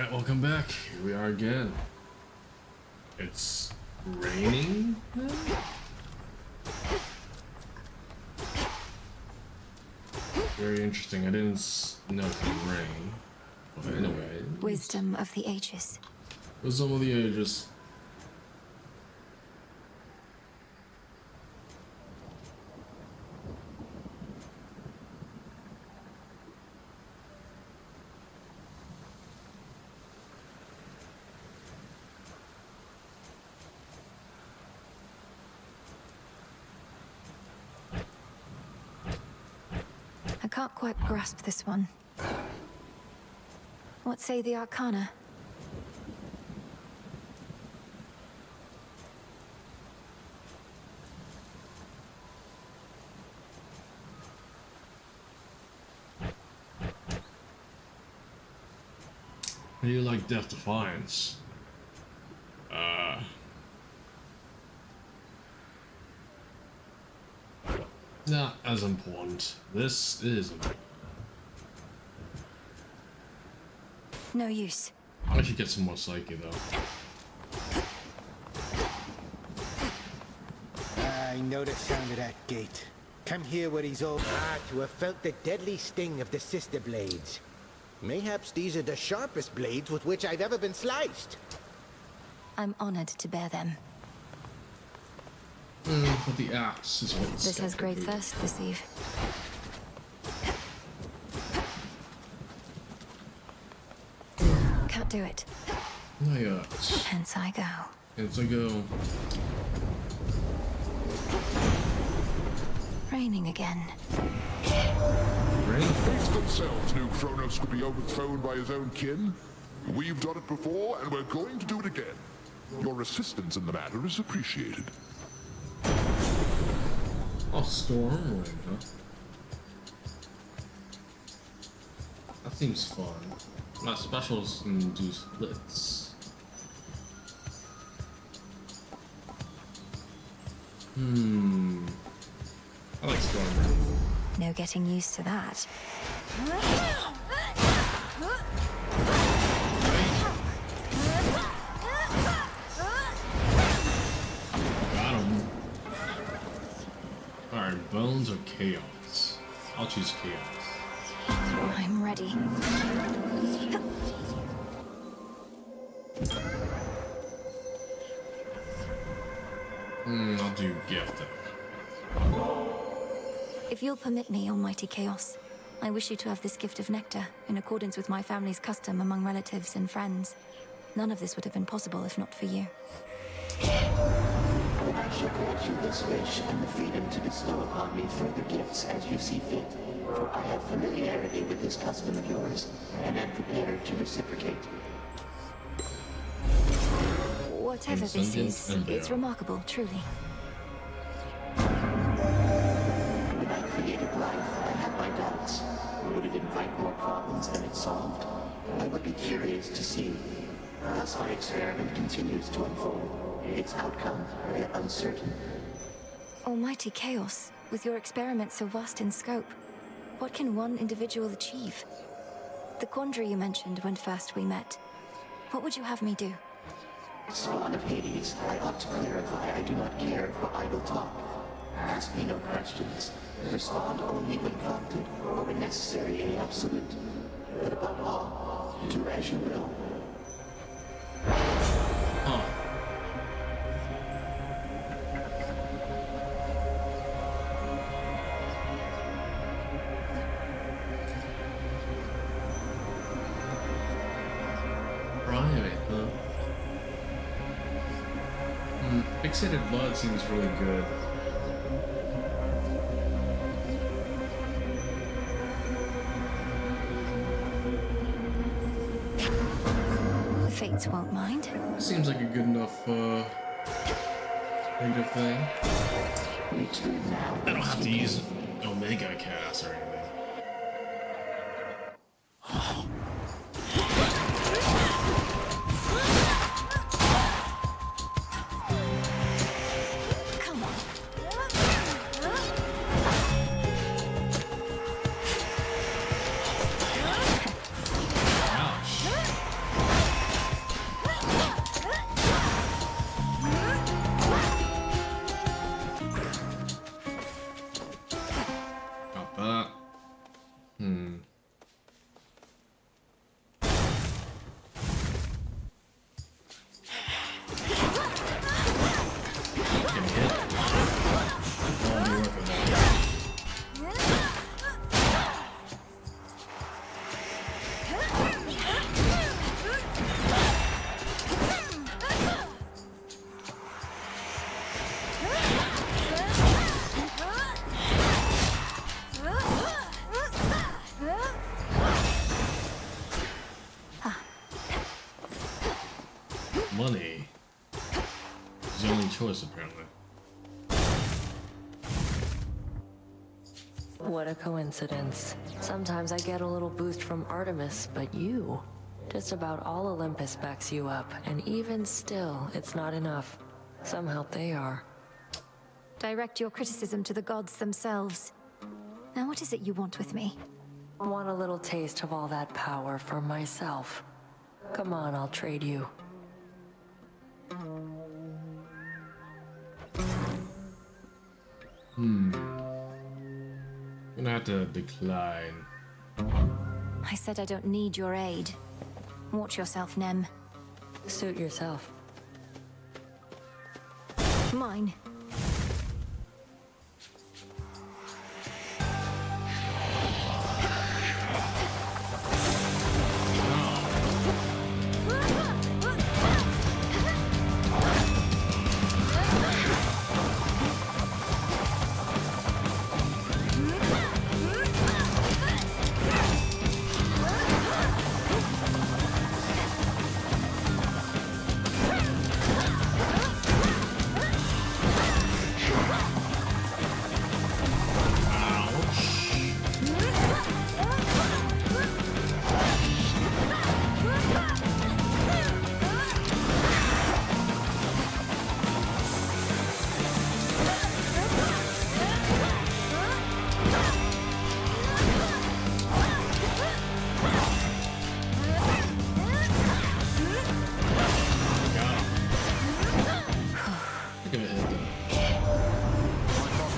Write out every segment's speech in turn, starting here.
Alright, welcome back. Here we are again. It's raining now? Very interesting. I didn't know it would rain. But anyway. Wisdom of the ages. Wisdom of the ages. I can't quite grasp this one. What say the Arcana? How do you like Death Defiance? Not as important. This is important. No use. I should get some more Psyche though. I know the sound of that gate. Come here where he's all... To have felt the deadly sting of the sister blades. Mayhaps these are the sharpest blades with which I've ever been sliced. I'm honored to bear them. But the axe is what This has great thirst this eve. Can't do it. Not yet. Hence I go. Hence I go. Raining again. Rain? These themselves knew Kronos could be overthrown by his own kin. We've done it before, and we're going to do it again. Your assistance in the matter is appreciated. Oh, Storm Wind, huh? That seems fun. My specials can do splits. I like Storm Wind. No getting used to that. Got him. Alright, Bones or Chaos? I'll choose Chaos. I'm ready. I'll do Gift. If you'll permit me, Almighty Chaos, I wish you to have this gift of nectar, in accordance with my family's custom among relatives and friends. None of this would have been possible if not for you. I shall grant you this wish and the freedom to bestow upon me further gifts as you see fit, for I have familiarity with this custom of yours, and am prepared to reciprocate. Whatever this is, it's remarkable, truly. When I created life, I had my doubts. Would it invite more problems than it solved? I would be curious to see. Thus my experiment continues to unfold. Its outcome, yet uncertain. Almighty Chaos, with your experiments so vast in scope, what can one individual achieve? The quandary you mentioned when first we met, what would you have me do? Spawn of Hades, I ought to clarify I do not care for idle talk. Ask me no questions. Respond only when prompted, or when necessary in the absolute. But above all, do as you will. Huh. Right, huh? Fixated Blood seems really good. The Fates won't mind. Seems like a good enough, creative thing. I don't have to use Omega Cast or anything. Come on. Ouch. money. It's the only choice, apparently. What a coincidence. Sometimes I get a little boost from Artemis, but you... Just about all Olympus backs you up, and even still, it's not enough. Some help they are. Direct your criticism to the gods themselves. Now what is it you want with me? Want a little taste of all that power for myself. Come on, I'll trade you. Gonna have to decline. I said I don't need your aid. Watch yourself, Nem. Suit yourself. Mine.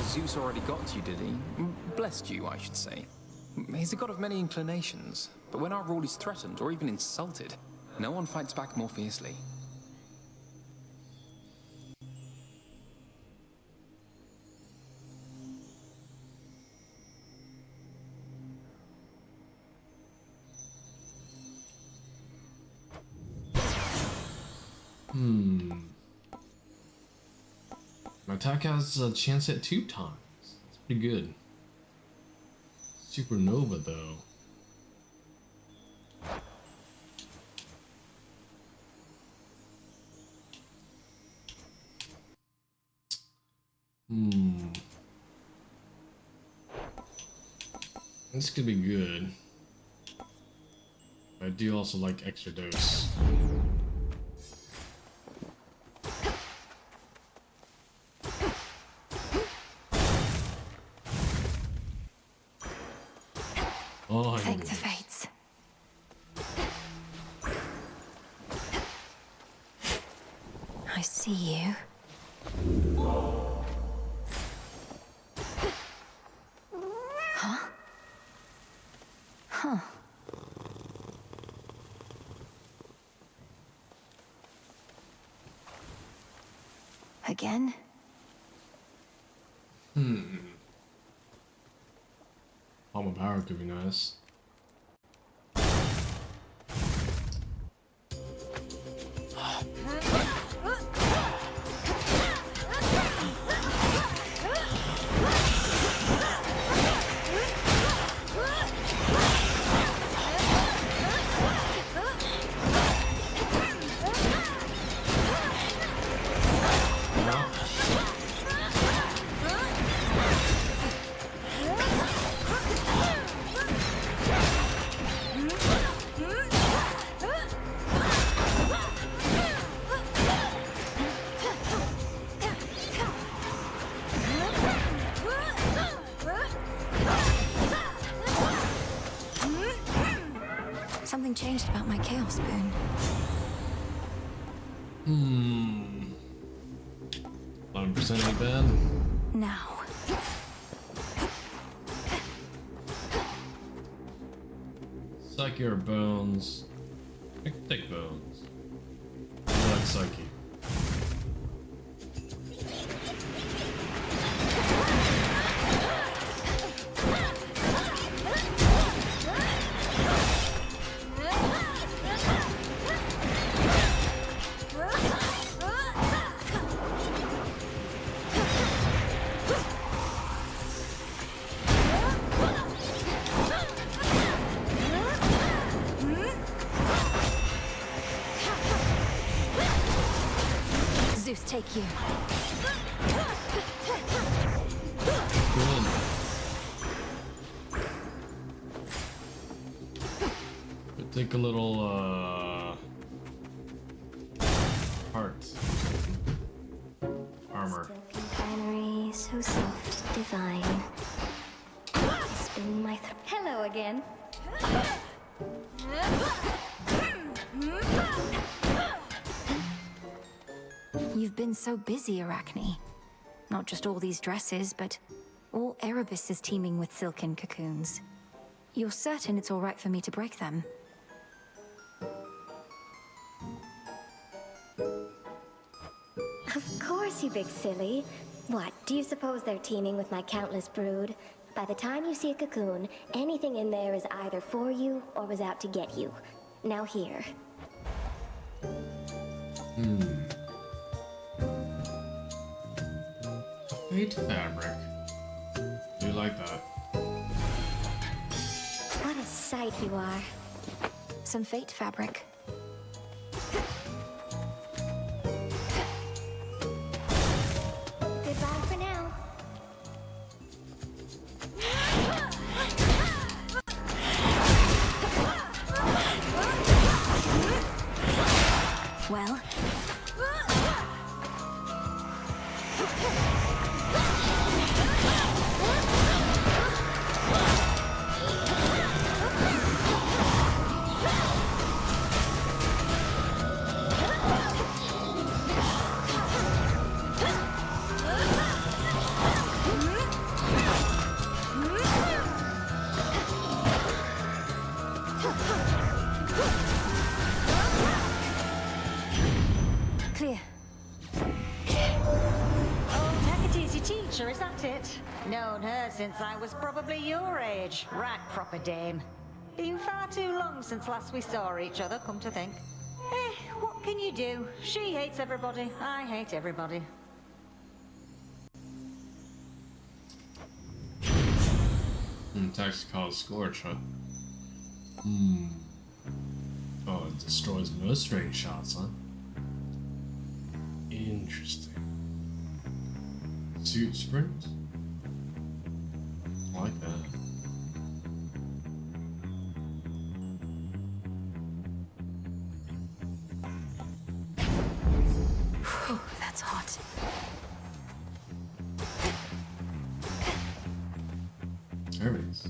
Zeus already got to you, did he? Blessed you, I should say. He's a god of many inclinations, but when our rule is threatened or even insulted, no one fights back more fiercely. My attack has a chance at 2 times. That's pretty good. Supernova, though. This could be good. I do also like extra dose. Oh, Thank the fates. I see you. Huh? Huh. Again? Palm power could be nice. Something changed about my Chaos Boon. Hmm. 11% ain't bad. Now. Psyche or bones? I can take bones. I like Psyche. take you. Good. We'll take a little heart. Armor. Silken finery, so soft, divine. Spin my hello again. You've been so busy, Arachne. Not just all these dresses, but all Erebus is teeming with silken cocoons. You're certain it's all right for me to break them? Of course, you big silly. What, do you suppose they're teeming with my countless brood? By the time you see a cocoon, anything in there is either for you or was out to get you. Now here. Fate fabric. Do you like that? What a sight you are. Some fate fabric. Goodbye for now. Well, clear. Oh, Hecate's your teacher, is that it? Known her since I was probably your age. Right proper dame. Been far too long since last we saw each other, come to think. What can you do? She hates everybody, I hate everybody. Tactical Scorch, huh? Oh, it destroys most range shots, huh? Interesting. Suit sprint? I like that. Whew, that's hot. Hermes.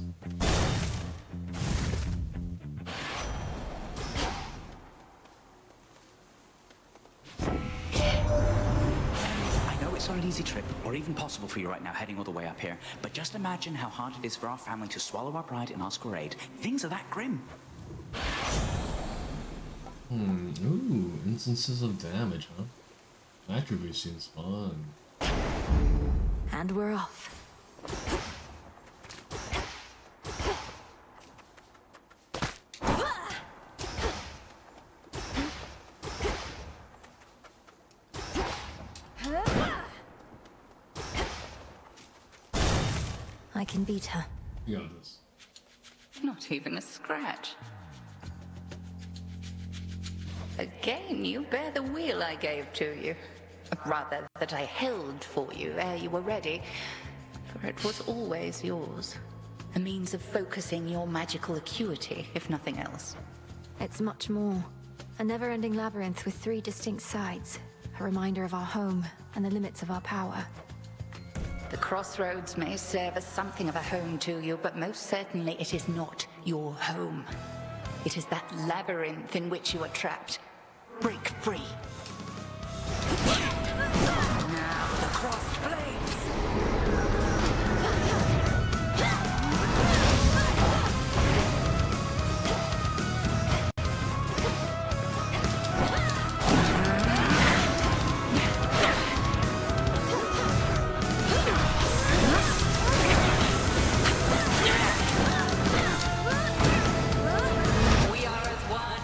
I know it's not an easy trip, or even possible for you right now heading all the way up here, but just imagine how hard it is for our family to swallow our pride and ask for aid. Things are that grim. Ooh, instances of damage, huh? Attribute seems fun. And we're off. I can beat her. You got this. Not even a scratch. Again, you bear the wheel I gave to you. Rather, that I held for you ere you were ready. For it was always yours. A means of focusing your magical acuity, if nothing else. It's much more. A never-ending labyrinth with 3 distinct sides. A reminder of our home and the limits of our power. The crossroads may serve as something of a home to you, but most certainly it is not your home. It is that labyrinth in which you are trapped. Break free. Now the crossed blades. We are as one.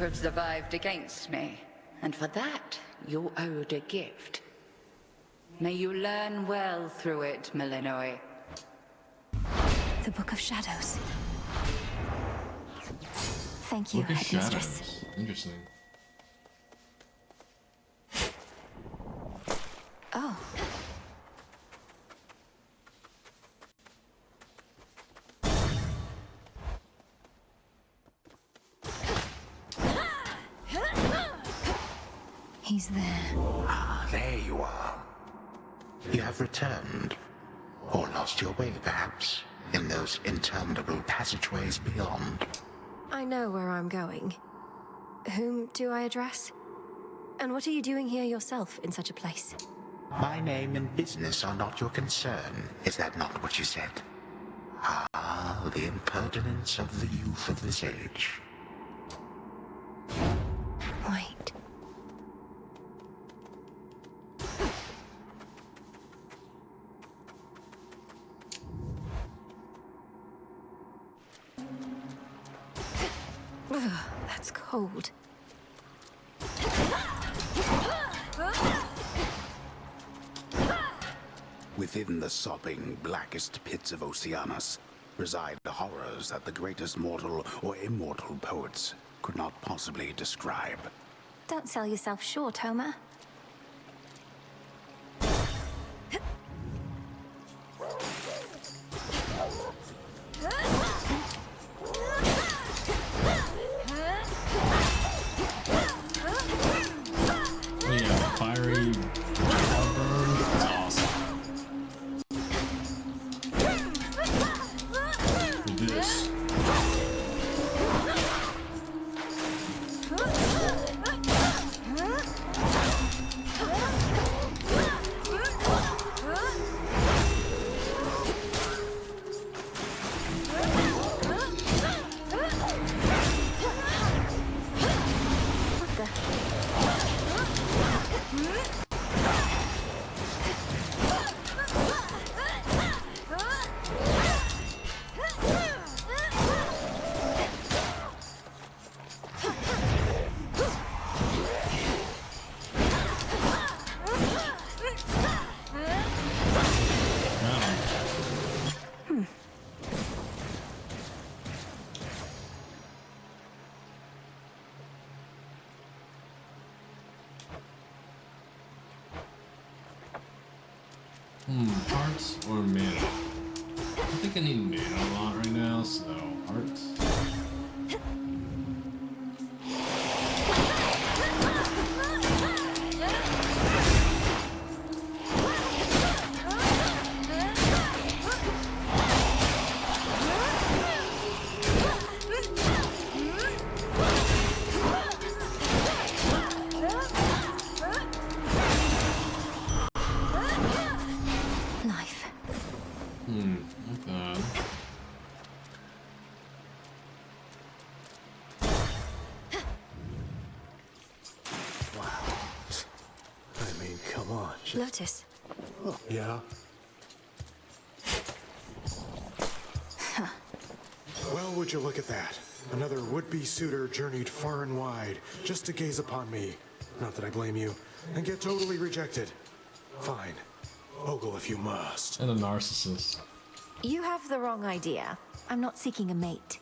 have survived against me, and for that, you're owed a gift. May you learn well through it, Malinois. The Book of Shadows. Thank you, Book of Headmistress. Shadows. Interesting. Oh. He's there. Ah, there you are. You have returned. Or lost your way, perhaps, in those interminable passageways beyond. I know where I'm going. Whom do I address? And what are you doing here yourself in such a place? My name and business are not your concern. Is that not what you said? Ah, the impertinence of the youth of this age. Wait. Ugh, that's cold. Within the sopping, blackest pits of Oceanus reside the horrors that the greatest mortal or immortal poets could not possibly describe. Don't sell yourself short, Homer. Oh yeah, fiery burn. That's awesome. With this. Hearts or mana? I think I need mana a lot right now, so hearts. Life. Not bad. I mean, come on. Lotus. Oh, yeah? Well, would you look at that? Another would-be suitor journeyed far and wide just to gaze upon me. Not that I blame you. And get totally rejected. Fine. Ogle if you must. And a narcissist. You have the wrong idea. I'm not seeking a mate.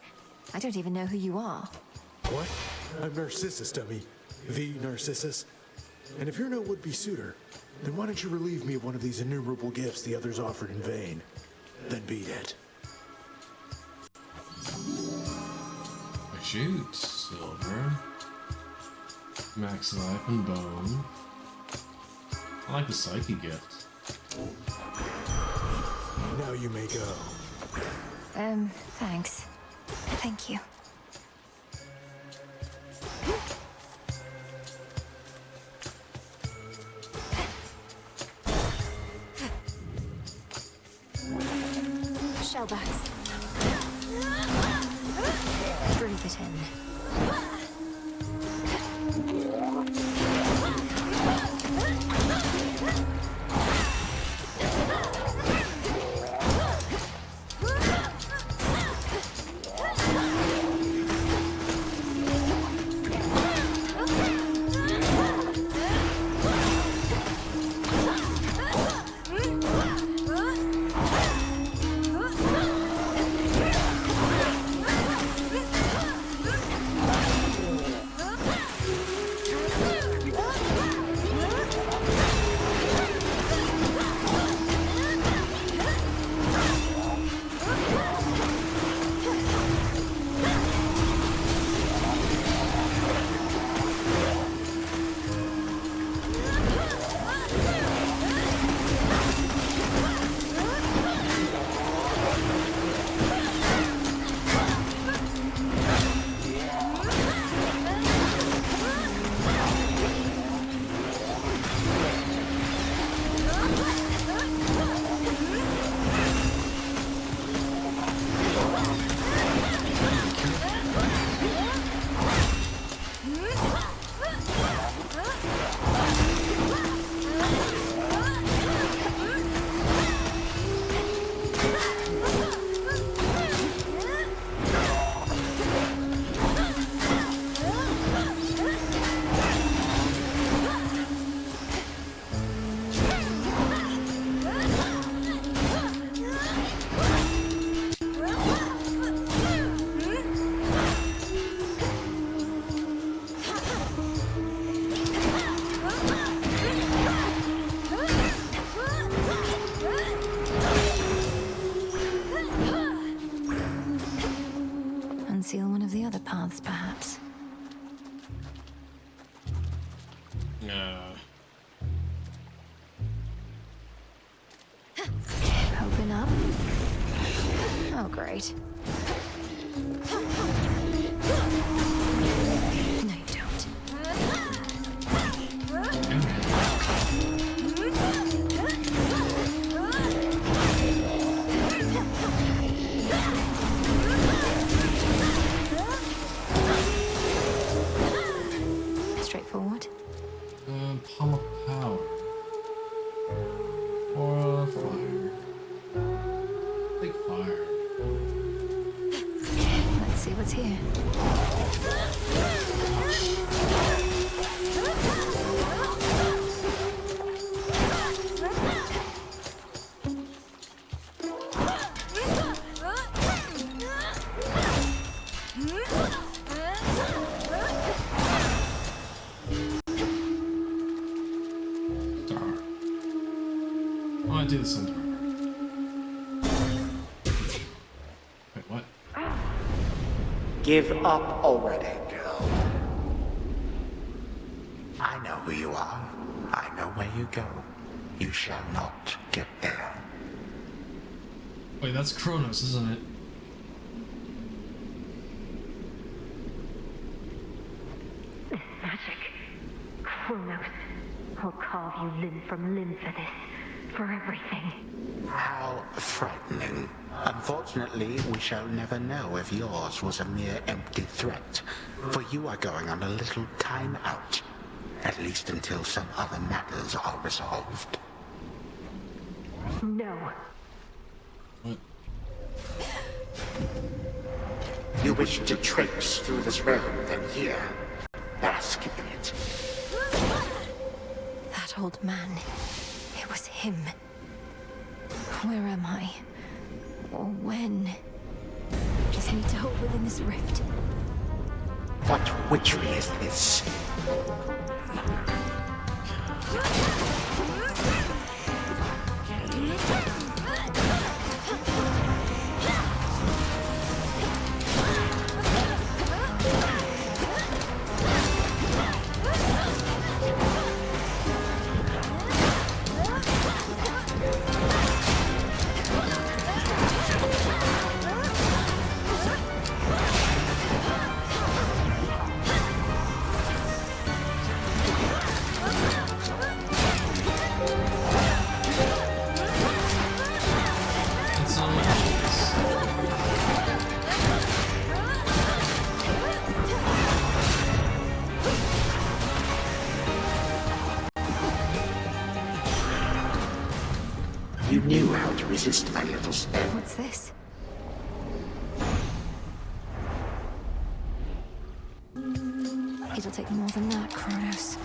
I don't even know who you are. What? I'm Narcissus, dummy. The Narcissus. And if you're no would-be suitor, then why don't you relieve me of one of these innumerable gifts the others offered in vain? Then beat it. Shoot, silver. Max life and bone. I like the psyche gift. Now you may go. Thanks. Thank you. Shellbacks. Breathe it in. Open up. Oh, great. No, you don't. Straightforward. Palm of power. Or fire. Like fire. Let's see what's here. I do the centaur. Wait, what? Give up already, girl. I know who you are. I know where you go. You shall not get there. Wait, that's Kronos, isn't it? Magic. Kronos. I'll carve you limb from limb for this. For everything. How frightening. Unfortunately, we shall never know if yours was a mere empty threat. For you are going on a little time out. At least until some other matters are resolved. No. What? You wish to traipse through this realm, then here. Bask in it. That old man. It was him. Where am I? Or when? Just need to hold within this rift. What witchery is this? You knew how to resist my little spell. What's this? It'll take more than that, Kronos.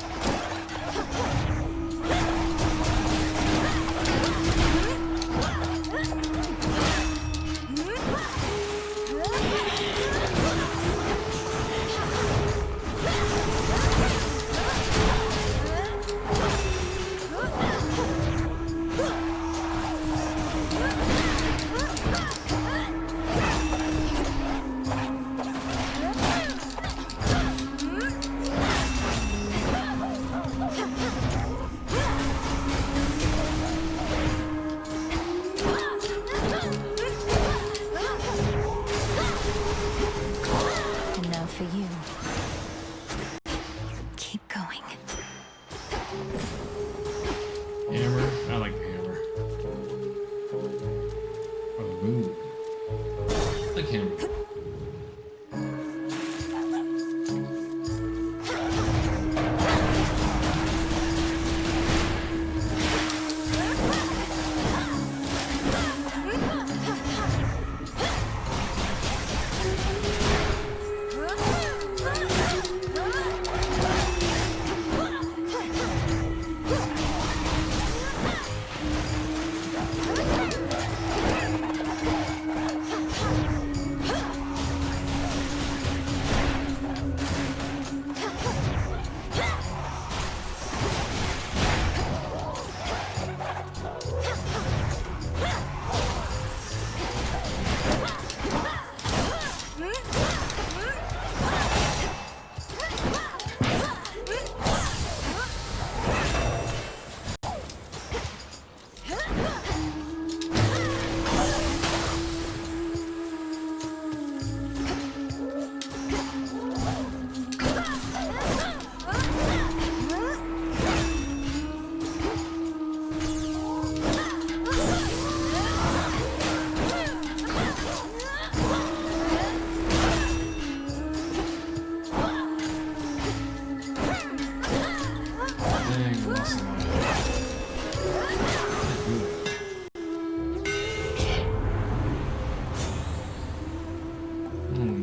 lost a lot.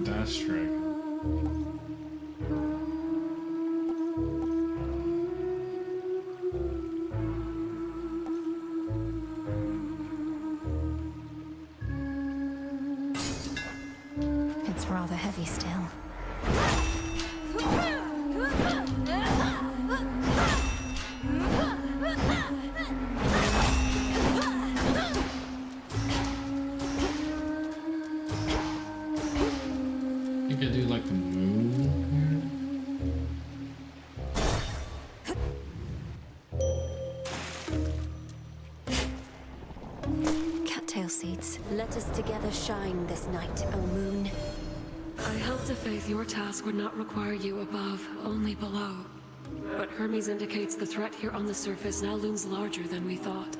Dash trick. It's rather heavy still. I think I do like the moon here. Cattail seeds. Let us together shine this night, O moon. I held to faith your task would not require you above, only below. But Hermes indicates the threat here on the surface now looms larger than we thought.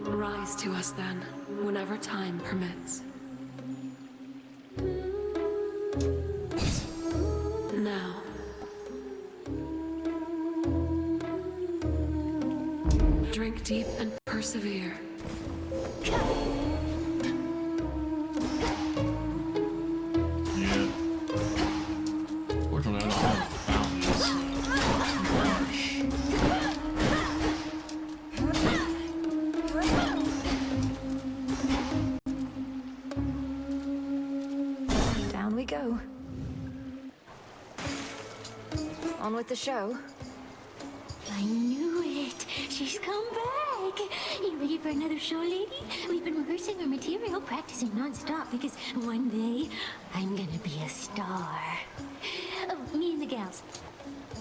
Rise to us then, whenever time permits. Now. Drink deep and persevere. Fortunately, I don't have fountains. Down we go. On with the show. I knew it. She's come back. You ready for another show, lady? We've been rehearsing our material, practicing non-stop, because one day I'm gonna be a star. Oh, me and the gals.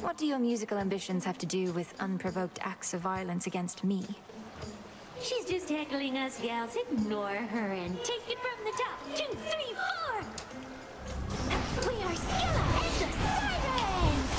What do your musical ambitions have to do with unprovoked acts of violence against me? She's just heckling us gals. Ignore her and take it from the top. 2, 3, 4. We are Skilla and the Sirens!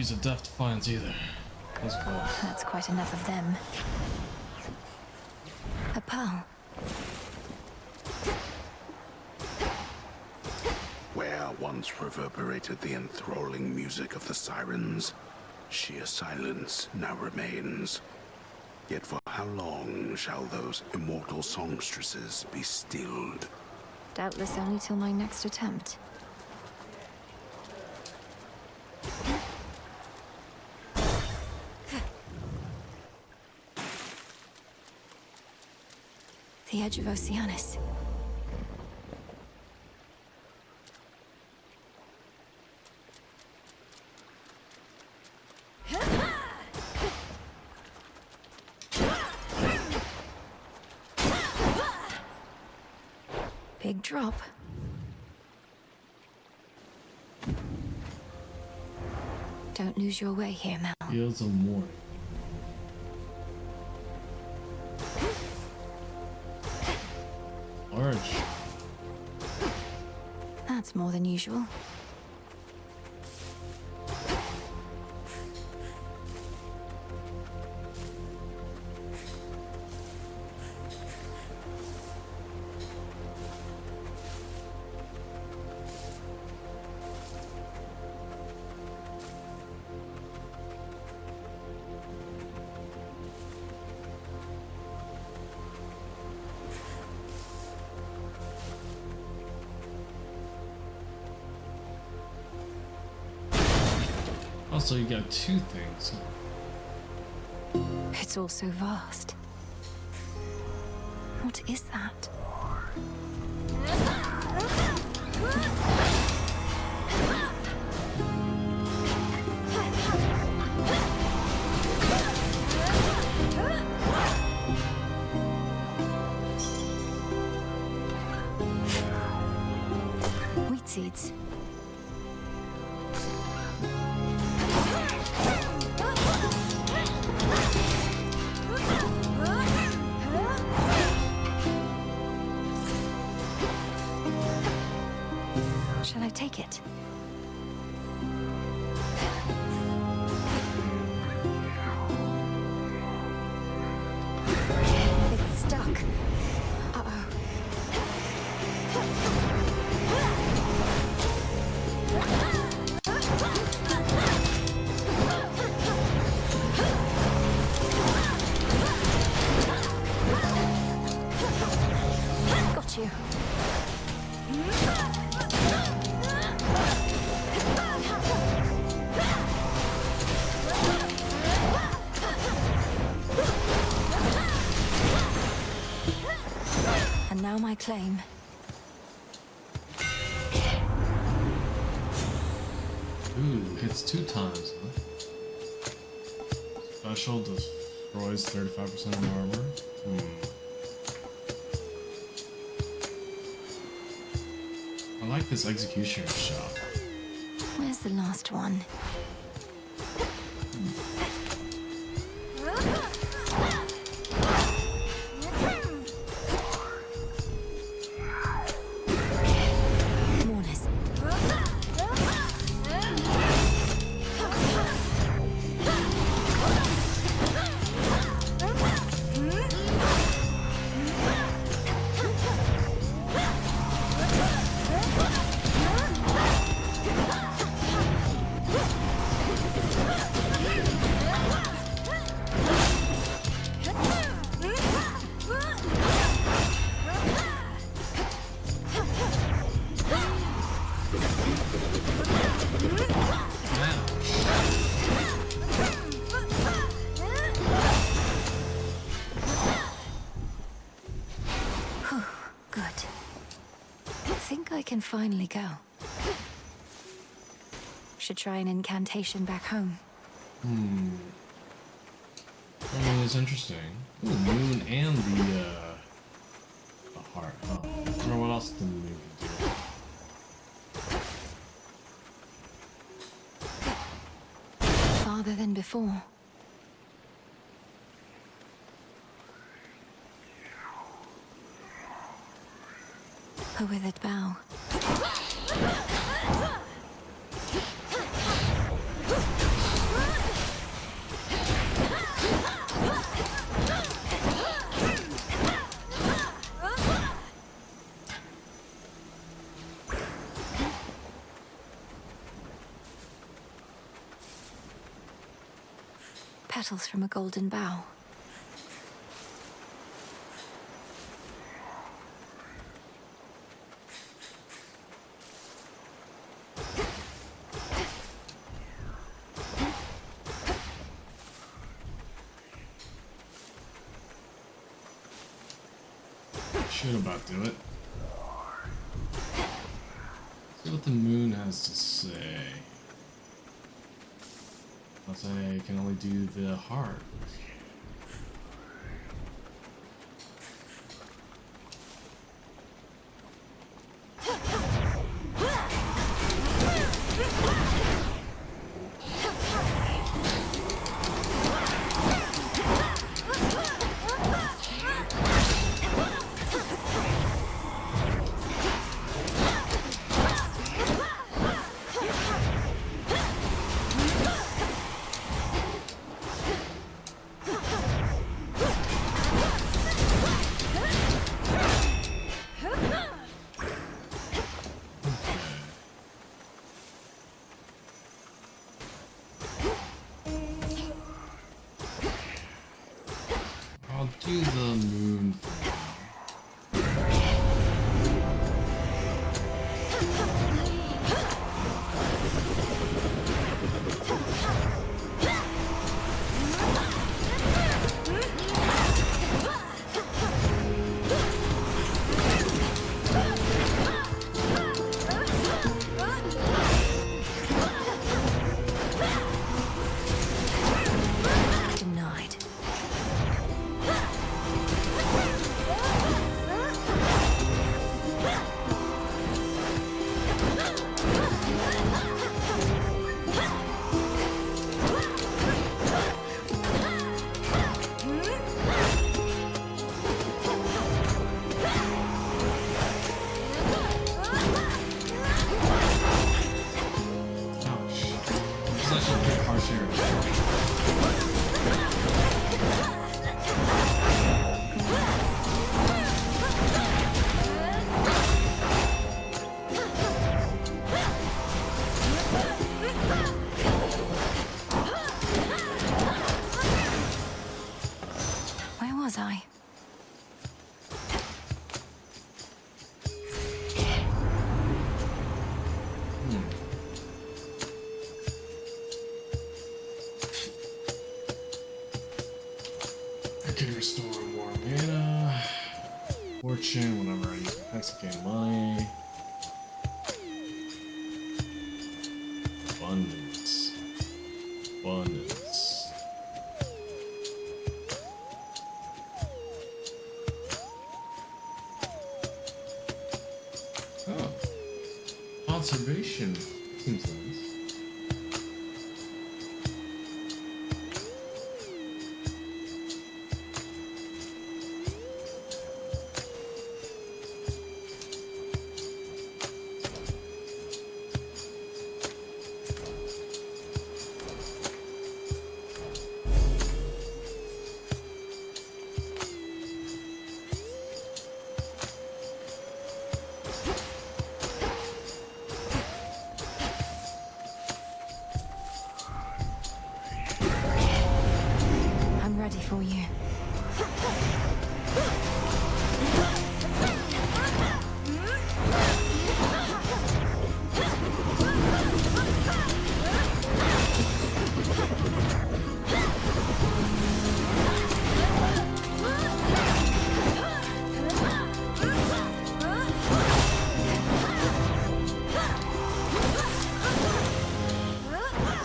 use a Death Defiance either. That's cool. That's quite enough of them. A pearl. Where once reverberated the enthralling music of the sirens, sheer silence now remains. Yet for how long shall those immortal songstresses be stilled? Doubtless only till my next attempt. The edge of Oceanus. Big drop. Don't lose your way here, Mel. Fields of Morning. Large. That's more than usual. Also, you got two things. It's all so vast. What is that? Wheat seeds. Shall I take it? It's stuck. Uh-oh. Got you. And now my claim. Ooh, hits 2 times, huh? Special destroys 35% of armor. I like this executioner shot. Where's the last one? Mourners. Good. I think I can finally go. Should try an incantation back home. I mean, it's interesting. Ooh, moon and the heart. Oh, I don't know what else the moon can do. Farther than before. A withered bough. petals from a golden bough. Should about do it. See what the moon has to say. Unless I can only do the heart. I'll do the moon for now. Denied. Where was I? I can restore more mana, fortune whenever I use my hex to gain money. Abundance. Abundance. Oh. Conservation seems nice. I'm ready for you.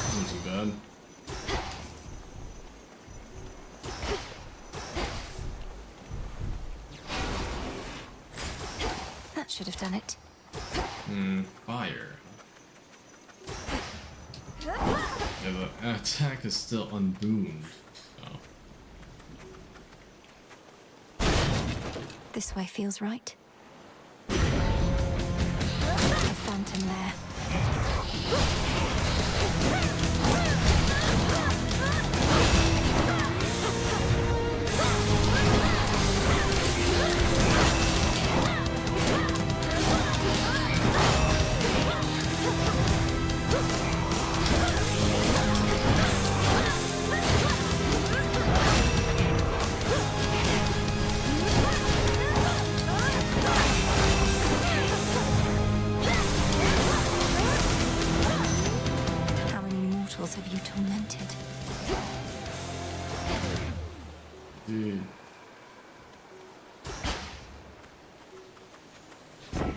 Not too bad. That should have done it. Fire. Yeah, the attack is still unboomed. Oh. This way feels right. A phantom lair.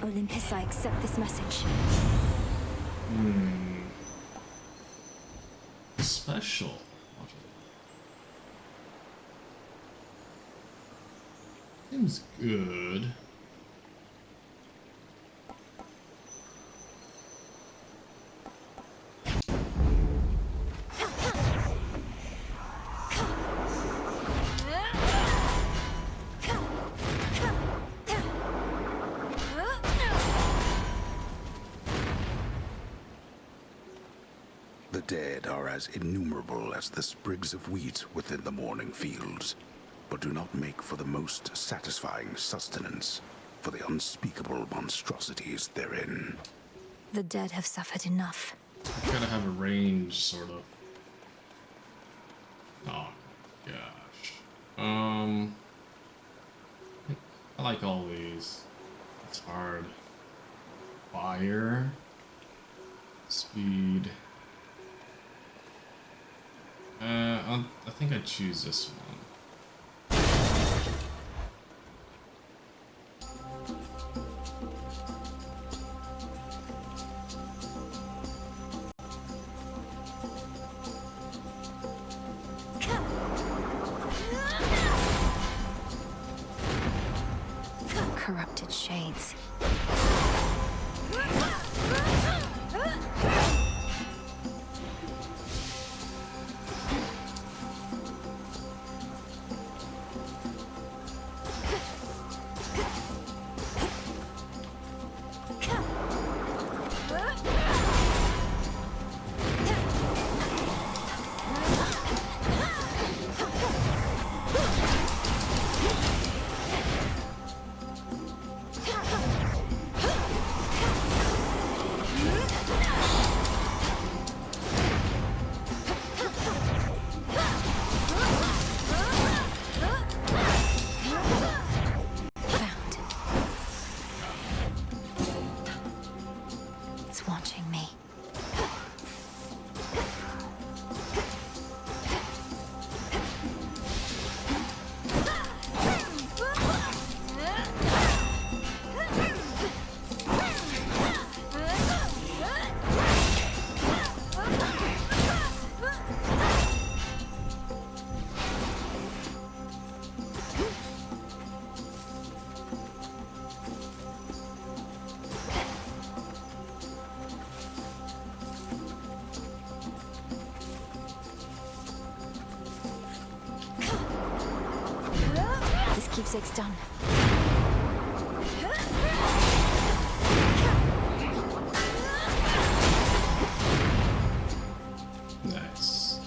Olympus, I accept this message. Special. Seems good. The dead are as innumerable as the sprigs of wheat within the morning fields, but do not make for the most satisfying sustenance for the unspeakable monstrosities therein. The dead have suffered enough. Gotta have a range, sort of. Oh gosh. I like all these. It's hard. Fire. Speed. I think I choose this one. Corrupted shades. Watching me. Keepsake's done. Nice.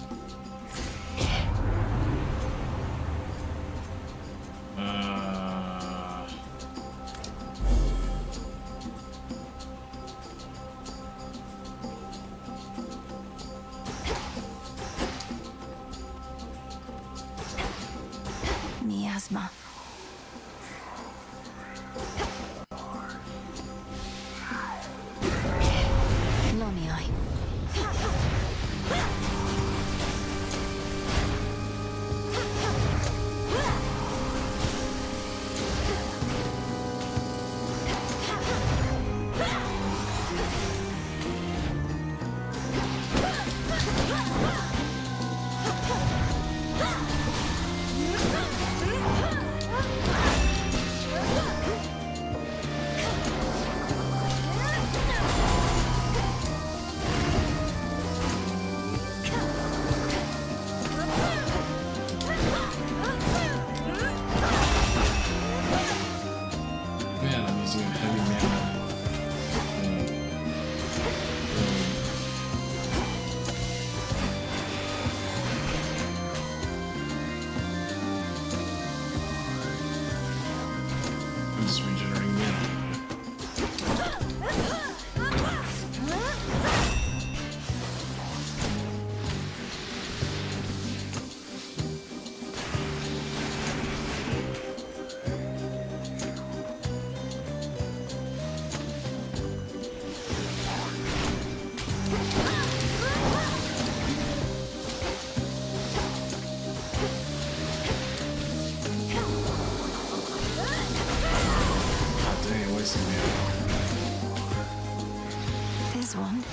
Miasma. wasting mana. this one.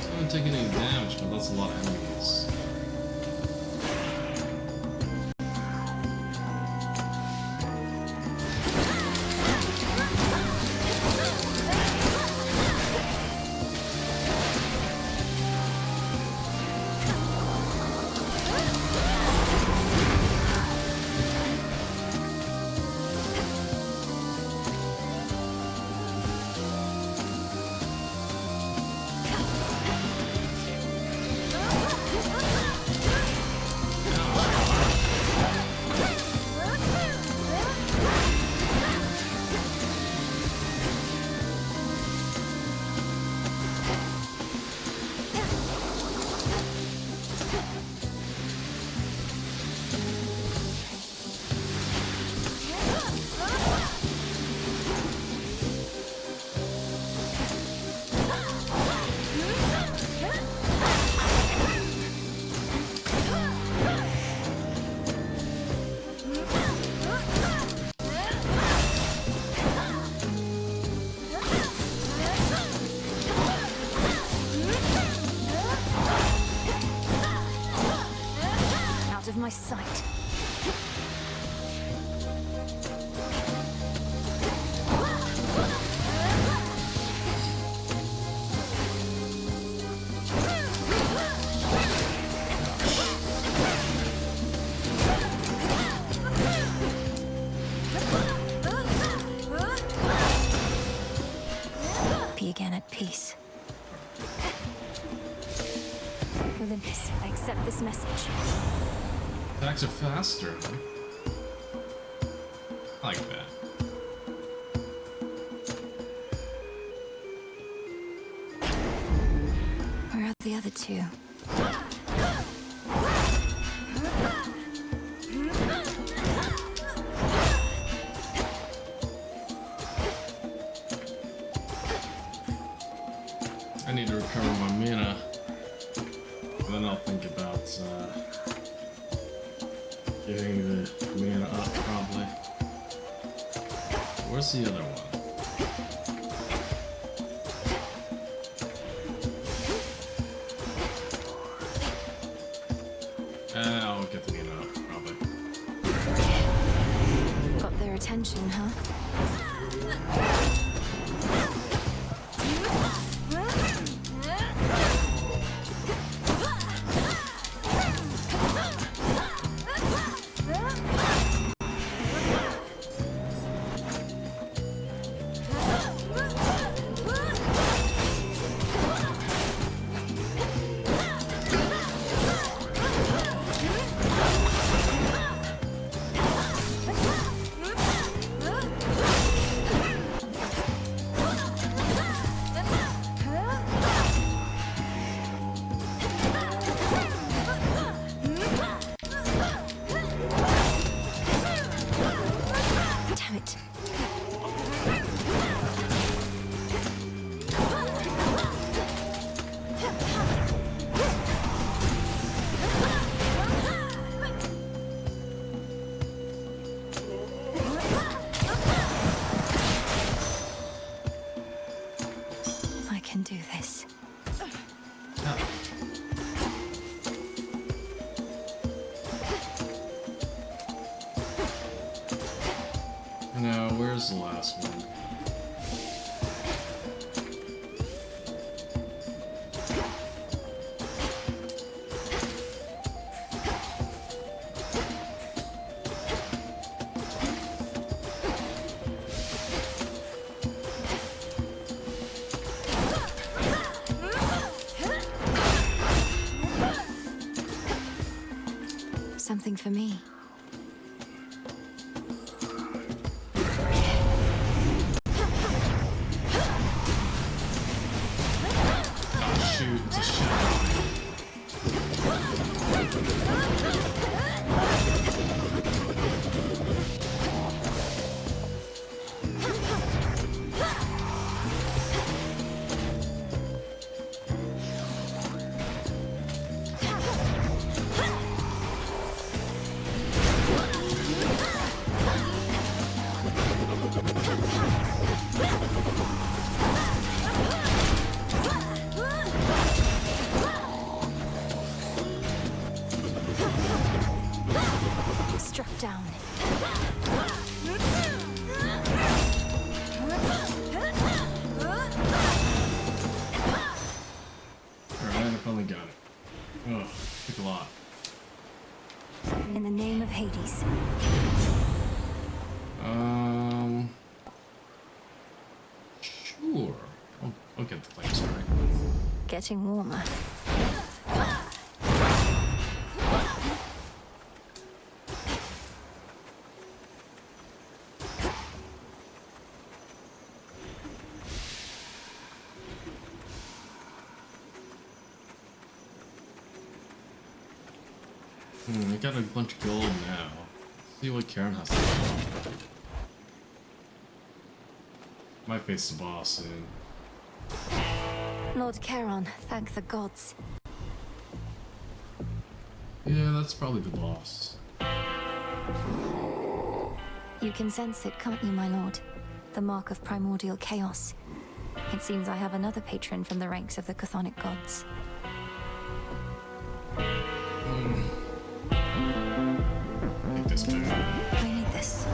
I haven't taken any damage, but that's a lot of enemies. Out of my sight. Be again at peace. Olympus, I accept this message. Attacks are faster, huh? I like that. Where are the other two? I need to recover my mana. And then I'll think about getting the mana up, probably. Where's the other one? I'll get the mana up, probably. Got their attention, huh? No, where's the last one? Something for me. Shoot, it's a shadow. finally got it. Oh, took a lot. In the name of Hades. Sure. I'll get the flames right. Getting warmer. I got a bunch of gold now. Let's see what Karen has to do. Might face the boss soon. Lord Charon, thank the gods. Yeah, that's probably the boss. You can sense it, can't you, my lord? The mark of primordial chaos. It seems I have another patron from the ranks of the chthonic gods. Take this back. I need this.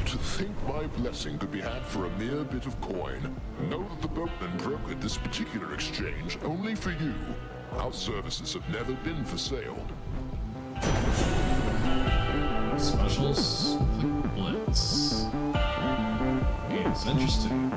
To think my blessing could be had for a mere bit of coin. Know that the boatman brokered this particular exchange only for you. Our services have never been for sale. Specials? Click Blitz. Yeah, it's interesting.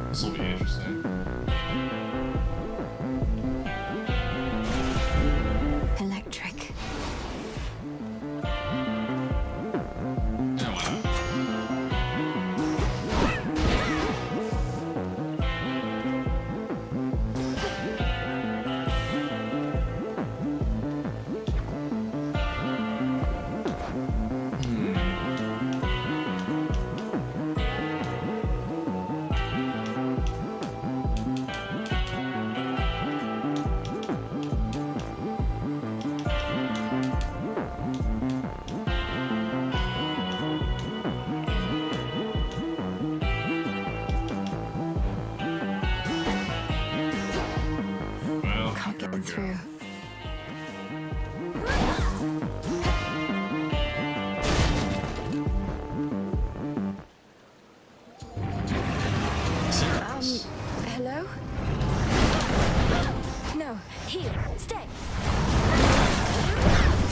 This will be interesting. Electric. Yeah, why not? Well, Can't there get we go. through. Serious. Hello? No, here, stay.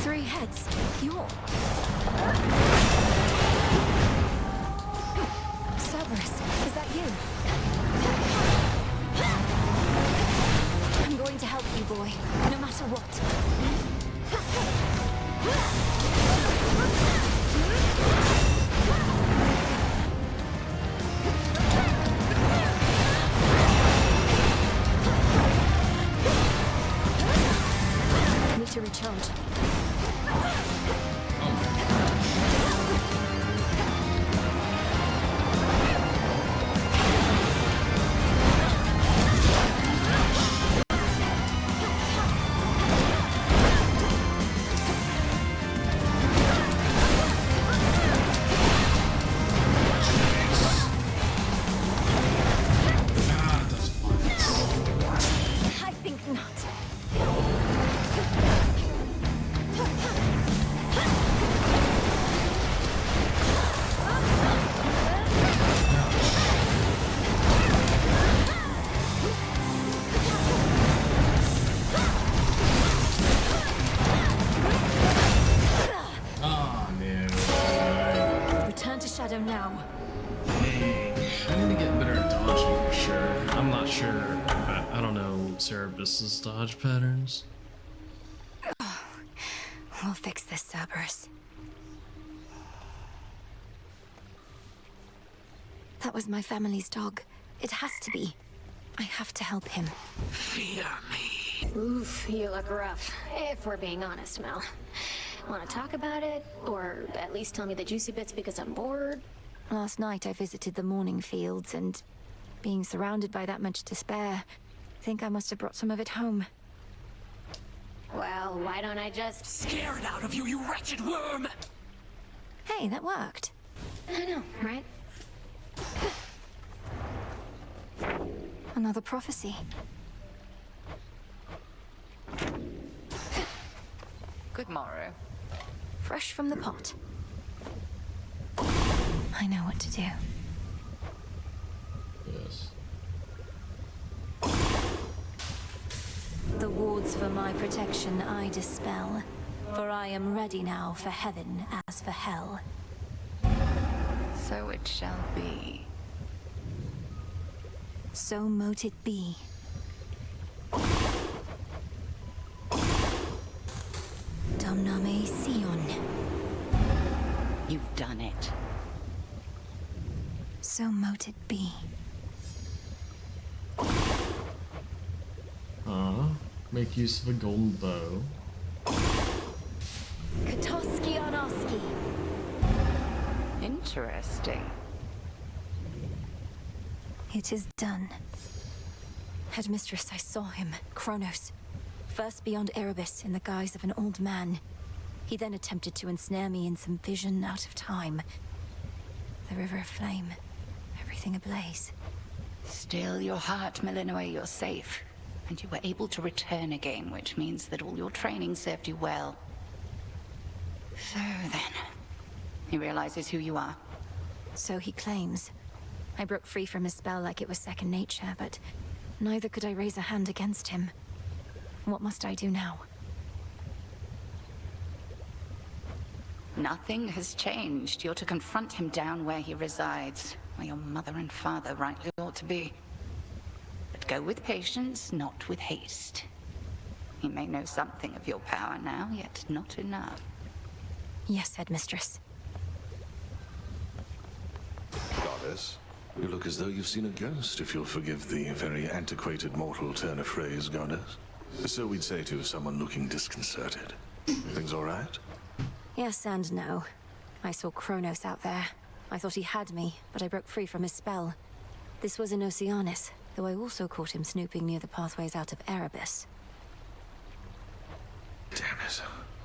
3 heads. You're... Cerberus, is that you? I'm going to help you, boy, no matter what. Need to recharge. Ah, that's fine. I think not. Oh, no. Return to Shadow now. Dang. I need to get better at dodging for sure. I'm not sure, but I don't know Cerebus's dodge patterns. We'll fix this, Cerberus. That was my family's dog. It has to be. I have to help him. Fear me. Oof, you look rough. If we're being honest, Mel. Want to talk about it? Or at least tell me the juicy bits because I'm bored? Last night I visited the Morning Fields and, being surrounded by that much despair, I think I must have brought some of it home. Well, why don't I just scare it out of you, you wretched worm? Hey, that worked. I know, right? Another prophecy. Good morrow. Fresh from the pot. I know what to do. Yes. The wards for my protection I dispel, for I am ready now for heaven as for hell. So it shall be. So mote it be. Domname Sion. You've done it. So mote it be. Make use of a golden bow. Katoski Onoski. Interesting. It is done. Headmistress, I saw him, Kronos. First beyond Erebus in the guise of an old man. He then attempted to ensnare me in some vision out of time. The river aflame, everything ablaze. Still your heart, Melinoe, you're safe. And you were able to return again, which means that all your training served you well. So then, he realizes who you are. So he claims. I broke free from his spell like it was second nature, but neither could I raise a hand against him. What must I do now? Nothing has changed. You're to confront him down where he resides, where your mother and father rightly ought to be. But go with patience, not with haste. He may know something of your power now, yet not enough. Yes, Headmistress. Goddess, you look as though you've seen a ghost, if you'll forgive the very antiquated mortal turn of phrase, Goddess. So we'd say to someone looking disconcerted. Things all right? Yes and no. I saw Kronos out there. I thought he had me, but I broke free from his spell. This was in Oceanus, though I also caught him snooping near the pathways out of Erebus. Damn it.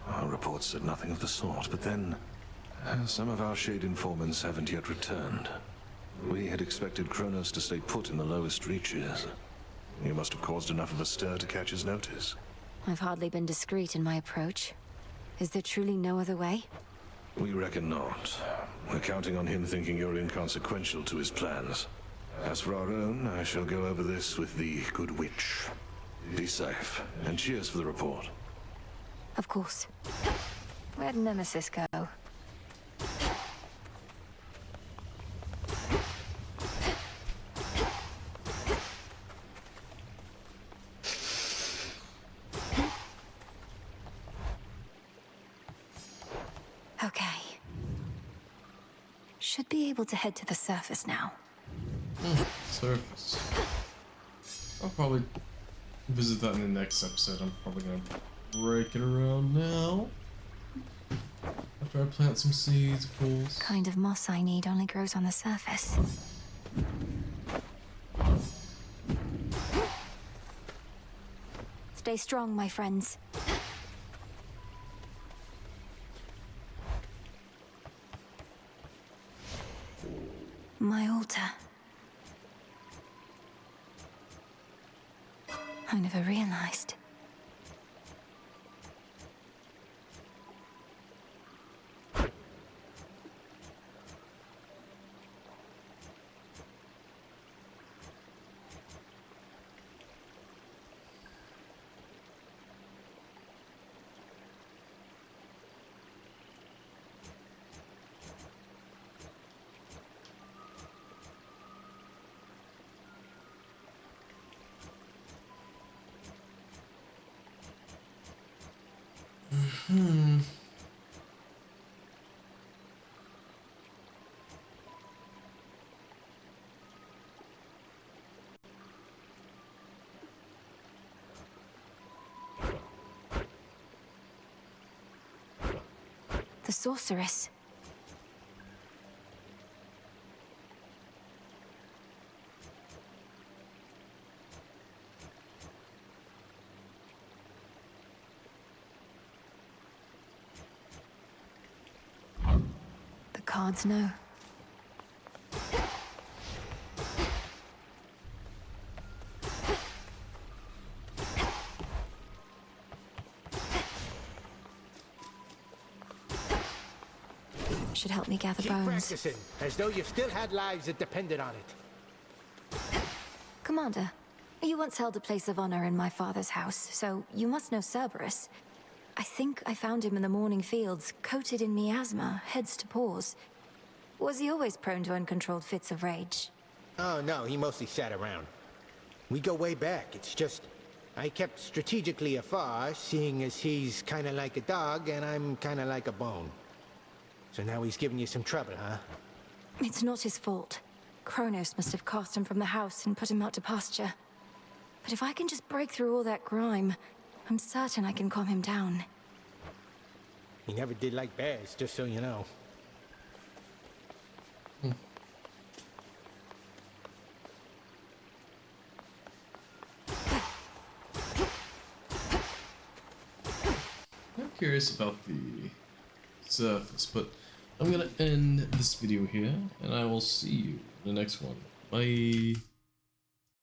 Our reports said nothing of the sort, but then... some of our Shade informants haven't yet returned. We had expected Kronos to stay put in the lowest reaches. You must have caused enough of a stir to catch his notice. I've hardly been discreet in my approach. Is there truly no other way? We reckon not. We're counting on him thinking you're inconsequential to his plans. As for our own, I shall go over this with the good witch. Be safe, and cheers for the report. Of course. Where'd Nemesis go? Okay. Should be able to head to the surface now. Surface. I'll probably visit that in the next episode. I'm probably gonna break it around now. After I plant some seeds, of course. Kind of moss I need only grows on the surface. Stay strong, my friends. My altar. I never realized. The sorceress. The cards know. should help me gather Keep bones. practicing, as though you still had lives that depended on it. Commander, you once held a place of honor in my father's house, so you must know Cerberus. I think I found him in the morning fields, coated in miasma, heads to paws. Was he always prone to uncontrolled fits of rage? Oh, no, he mostly sat around. We go way back, it's just... I kept strategically afar, seeing as he's kinda like a dog and I'm kinda like a bone. So now he's giving you some trouble, huh? It's not his fault. Kronos must have cast him from the house and put him out to pasture. But if I can just break through all that grime, I'm certain I can calm him down. He never did like bears, just so you know. I'm curious about the surface, but I'm gonna end this video here, and I will see you in the next one. Bye.